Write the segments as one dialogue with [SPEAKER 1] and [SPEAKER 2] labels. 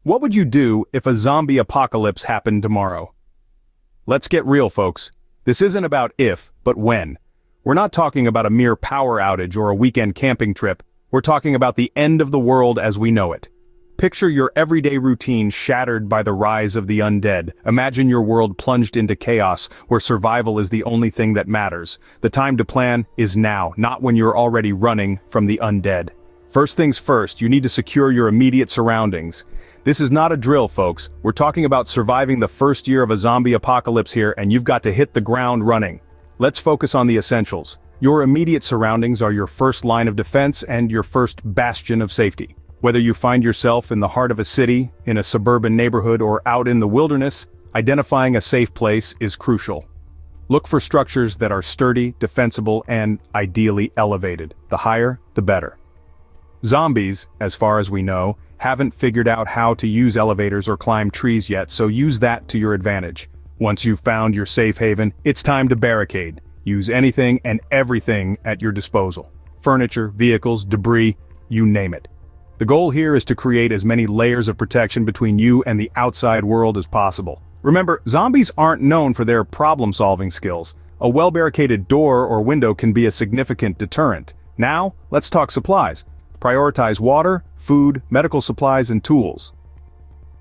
[SPEAKER 1] What would you do if a zombie apocalypse happened tomorrow? Let's get real, folks. This isn't about if, but when. We're not talking about a mere power outage or a weekend camping trip. We're talking about the end of the world as we know it. Picture your everyday routine shattered by the rise of the undead. Imagine your world plunged into chaos, where survival is the only thing that matters. The time to plan is now, not when you're already running from the undead. First things first, you need to secure your immediate surroundings. This is not a drill, folks. We're talking about surviving the first year of a zombie apocalypse here, and you've got to hit the ground running. Let's focus on the essentials. Your immediate surroundings are your first line of defense and your first bastion of safety. Whether you find yourself in the heart of a city, in a suburban neighborhood, or out in the wilderness, identifying a safe place is crucial. Look for structures that are sturdy, defensible, and ideally elevated. The higher, the better. Zombies, as far as we know, haven't figured out how to use elevators or climb trees yet, so use that to your advantage. Once you've found your safe haven, it's time to barricade. Use anything and everything at your disposal. Furniture, vehicles, debris, you name it. The goal here is to create as many layers of protection between you and the outside world as possible. Remember, zombies aren't known for their problem-solving skills. A well-barricaded door or window can be a significant deterrent. Now, let's talk supplies. Prioritize water, food, medical supplies, and tools.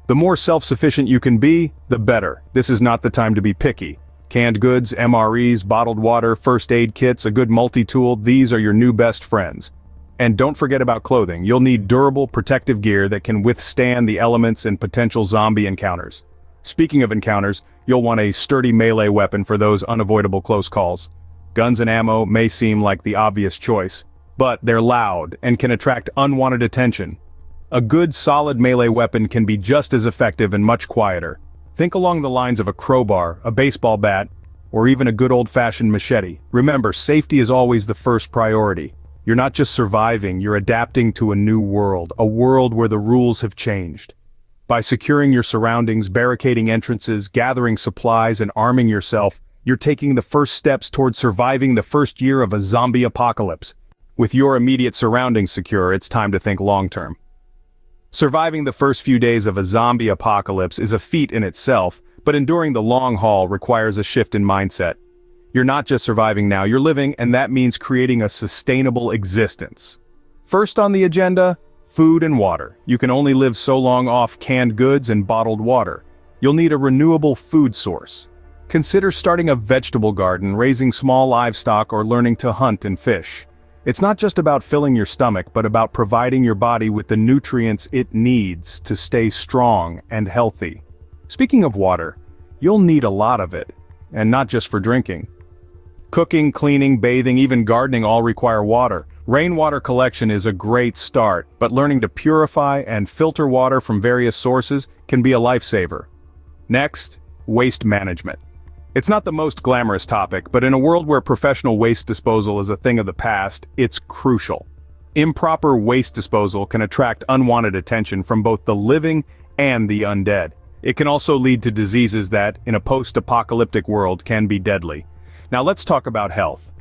[SPEAKER 1] The more self-sufficient you can be, the better. This is not the time to be picky. Canned goods, MREs, bottled water, first aid kits, a good multi-tool, these are your new best friends. And don't forget about clothing. You'll need durable, protective gear that can withstand the elements and potential zombie encounters. Speaking of encounters, you'll want a sturdy melee weapon for those unavoidable close calls. Guns and ammo may seem like the obvious choice, but they're loud and can attract unwanted attention. A good, solid melee weapon can be just as effective and much quieter. Think along the lines of a crowbar, a baseball bat, or even a good old-fashioned machete. Remember, safety is always the first priority. You're not just surviving, you're adapting to a new world, a world where the rules have changed. By securing your surroundings, barricading entrances, gathering supplies, and arming yourself, you're taking the first steps toward surviving the first year of a zombie apocalypse. With your immediate surroundings secure, it's time to think long-term. Surviving the first few days of a zombie apocalypse is a feat in itself, but enduring the long haul requires a shift in mindset. You're not just surviving now, you're living, and that means creating a sustainable existence. First on the agenda, food and water. You can only live so long off canned goods and bottled water. You'll need a renewable food source. Consider starting a vegetable garden, raising small livestock, or learning to hunt and fish. It's not just about filling your stomach, but about providing your body with the nutrients it needs to stay strong and healthy. Speaking of water, you'll need a lot of it, and not just for drinking. Cooking, cleaning, bathing, even gardening all require water. Rainwater collection is a great start, but learning to purify and filter water from various sources can be a lifesaver. Next, waste management. It's not the most glamorous topic, but in a world where professional waste disposal is a thing of the past, it's crucial. Improper waste disposal can attract unwanted attention from both the living and the undead. It can also lead to diseases that, in a post-apocalyptic world, can be deadly. Now let's talk about health.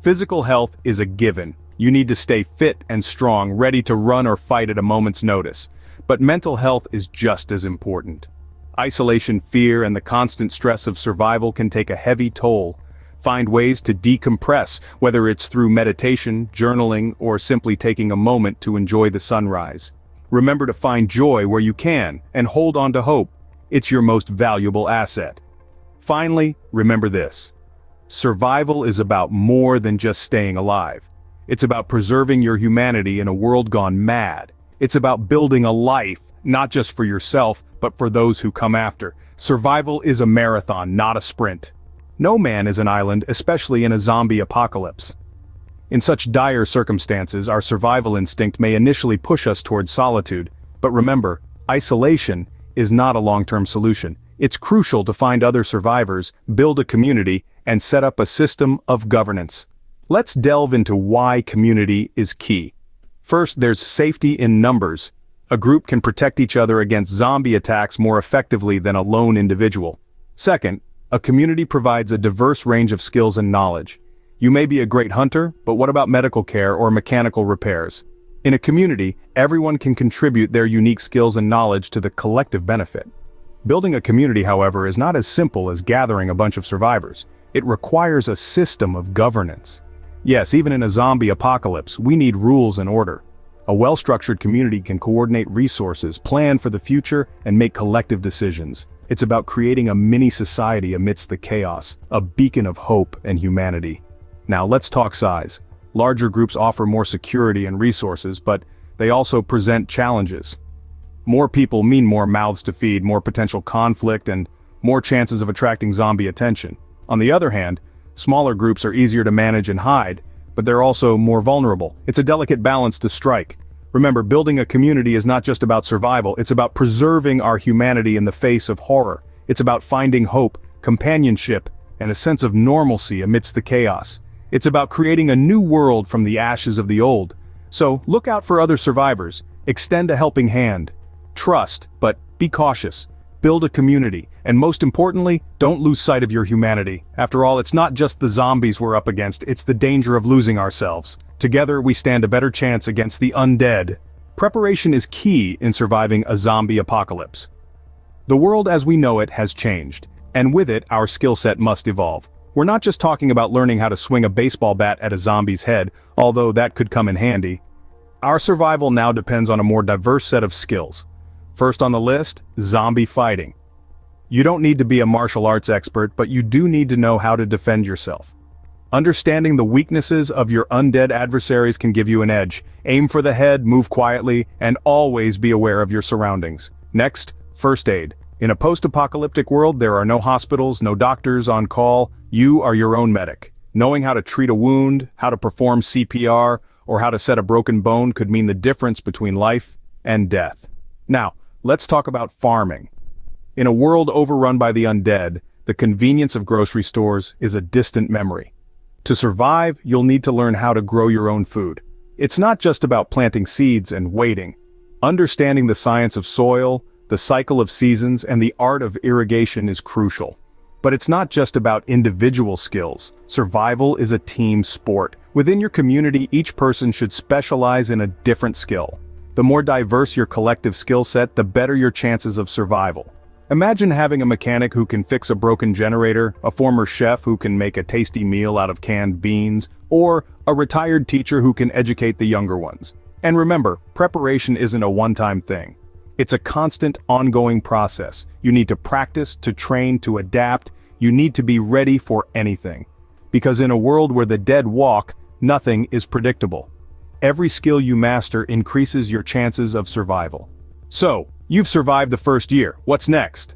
[SPEAKER 1] Physical health is a given. You need to stay fit and strong, ready to run or fight at a moment's notice. But mental health is just as important. Isolation, fear, and the constant stress of survival can take a heavy toll. Find ways to decompress, whether it's through meditation, journaling, or simply taking a moment to enjoy the sunrise. Remember to find joy where you can, and hold on to hope. It's your most valuable asset. Finally, remember this. Survival is about more than just staying alive. It's about preserving your humanity in a world gone mad. It's about building a life, not just for yourself, but for those who come after. Survival is a marathon, not a sprint. No man is an island, especially in a zombie apocalypse. In such dire circumstances, our survival instinct may initially push us towards solitude, but remember, isolation is not a long-term solution. It's crucial to find other survivors, build a community, and set up a system of governance. Let's delve into why community is key. First, there's safety in numbers. A group can protect each other against zombie attacks more effectively than a lone individual. Second, a community provides a diverse range of skills and knowledge. You may be a great hunter, but what about medical care or mechanical repairs? In a community, everyone can contribute their unique skills and knowledge to the collective benefit. Building a community, however, is not as simple as gathering a bunch of survivors. It requires a system of governance. Yes, even in a zombie apocalypse, we need rules and order. A well-structured community can coordinate resources, plan for the future, and make collective decisions. It's about creating a mini-society amidst the chaos, a beacon of hope and humanity. Now let's talk size. Larger groups offer more security and resources, but they also present challenges. More people mean more mouths to feed, more potential conflict, and more chances of attracting zombie attention. On the other hand, smaller groups are easier to manage and hide, but they're also more vulnerable. It's a delicate balance to strike. Remember, building a community is not just about survival, it's about preserving our humanity in the face of horror. It's about finding hope, companionship, and a sense of normalcy amidst the chaos. It's about creating a new world from the ashes of the old. So, look out for other survivors, extend a helping hand. Trust, but be cautious. Build a community, and most importantly, don't lose sight of your humanity. After all, it's not just the zombies we're up against, it's the danger of losing ourselves. Together, we stand a better chance against the undead. Preparation is key in surviving a zombie apocalypse. The world as we know it has changed, and with it, our skill set must evolve. We're not just talking about learning how to swing a baseball bat at a zombie's head, although that could come in handy. Our survival now depends on a more diverse set of skills. First on the list, zombie fighting. You don't need to be a martial arts expert, but you do need to know how to defend yourself. Understanding the weaknesses of your undead adversaries can give you an edge. Aim for the head, move quietly, and always be aware of your surroundings. Next, first aid. In a post-apocalyptic world, there are no hospitals, no doctors on call. You are your own medic. Knowing how to treat a wound, how to perform CPR, or how to set a broken bone could mean the difference between life and death. Now, let's talk about farming. In a world overrun by the undead, the convenience of grocery stores is a distant memory. To survive, you'll need to learn how to grow your own food. It's not just about planting seeds and waiting. Understanding the science of soil, the cycle of seasons, and the art of irrigation is crucial. But it's not just about individual skills. Survival is a team sport. Within your community, each person should specialize in a different skill. The more diverse your collective skill set, the better your chances of survival. Imagine having a mechanic who can fix a broken generator, a former chef who can make a tasty meal out of canned beans, or a retired teacher who can educate the younger ones. And remember, preparation isn't a one-time thing. It's a constant, ongoing process. You need to practice, to train, to adapt. You need to be ready for anything. Because in a world where the dead walk, nothing is predictable. Every skill you master increases your chances of survival. So, you've survived the first year. What's next?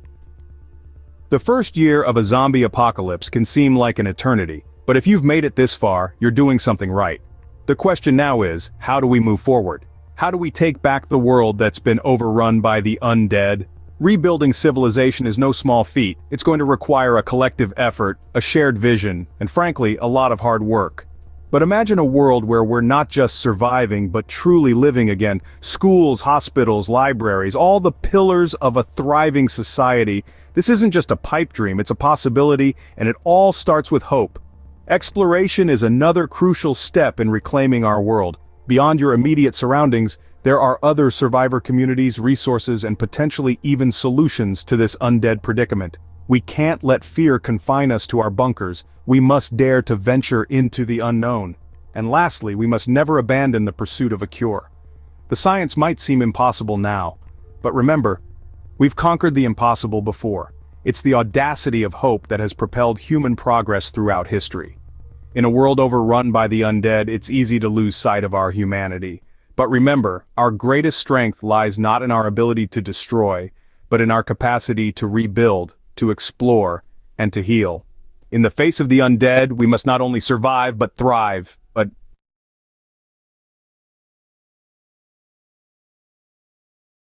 [SPEAKER 1] The first year of a zombie apocalypse can seem like an eternity, but if you've made it this far, you're doing something right. The question now is, how do we move forward? How do we take back the world that's been overrun by the undead? Rebuilding civilization is no small feat. It's going to require a collective effort, a shared vision, and frankly, a lot of hard work. But imagine a world where we're not just surviving, but truly living again. Schools, hospitals, libraries, all the pillars of a thriving society. This isn't just a pipe dream, it's a possibility, and it all starts with hope. Exploration is another crucial step in reclaiming our world. Beyond your immediate surroundings, there are other survivor communities, resources, and potentially even solutions to this undead predicament. We can't let fear confine us to our bunkers. We must dare to venture into the unknown. And lastly, we must never abandon the pursuit of a cure. The science might seem impossible now, but remember, we've conquered the impossible before. It's the audacity of hope that has propelled human progress throughout history. In a world overrun by the undead, it's easy to lose sight of our humanity. But remember, our greatest strength lies not in our ability to destroy, but in our capacity to rebuild, to explore, and to heal. In the face of the undead, we must not only survive but thrive.